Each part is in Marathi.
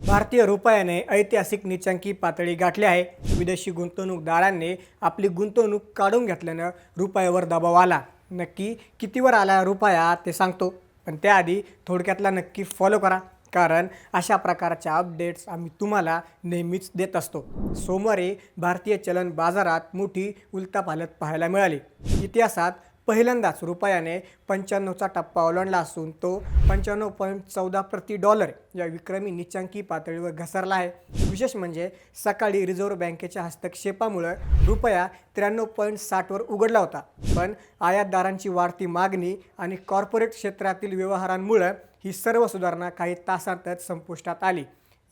भारतीय रुपयाने ऐतिहासिक नीचांकी पातळी गाठली आहे। विदेशी गुंतवणूकदारांनी आपली गुंतवणूक काढून घेतल्यानं रुपयावर दबाव आला। नक्की कितीवर आला रुपया ते सांगतो, पण त्याआधी थोडक्यातला नक्की फॉलो करा, कारण अशा प्रकारच्या अपडेट्स आम्ही तुम्हाला नेहमीच देत असतो। सोमवारी भारतीय चलन बाजारात मोठी उलथापालथ पाहायला मिळाली। इतिहासात पहिल्यांदाच रुपयाने 95चा टप्पा ओलांडला असून तो 95.14 प्रति डॉलर या विक्रमी नीचांकी पातळीवर घसरला आहे। विशेष म्हणजे सकाळी रिझर्व्ह बँकेच्या हस्तक्षेपामुळे रुपया 93.60 वर उघडला होता, पण आयातदारांची वाढती मागणी आणि कॉर्पोरेट क्षेत्रातील व्यवहारांमुळे ही सर्व सुधारणा काही तासांतच संपुष्टात आली।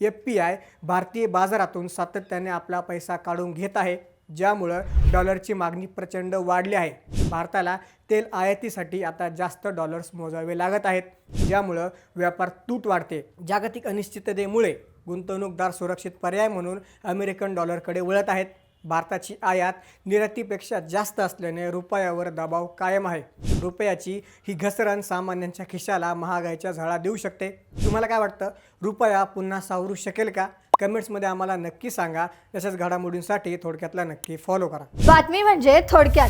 FPI भारतीय बाजारातून सातत्याने आपला पैसा काढून घेत आहे, ज्यामुळे डॉलरची मागणी प्रचंड वाढली आहे। भारताला तेल आयातीसाठी आता जास्त डॉलर्स मोजावे लागत आहेत, ज्यामुळे व्यापार तूट वाढते। जागतिक अनिश्चिततेमुळे गुंतवणूकदार सुरक्षित पर्याय म्हणून अमेरिकन डॉलरकडे वळत आहेत। भारताची आयात निर्यातीपेक्षा जास्त असल्याने रुपयावर दबाव कायम आहे। रुपयाची ही घसरण सामान्यांच्या खिशाला महागाईच्या झळा देऊ शकते। तुम्हाला काय वाटतं, रुपया पुन्हा सावरू शकेल का? कमेंट्समध्ये आम्हाला नक्की सांगा। तशाच घडामोडींसाठी थोडक्यातला नक्की फॉलो करा। बातमी म्हणजे थोडक्यात।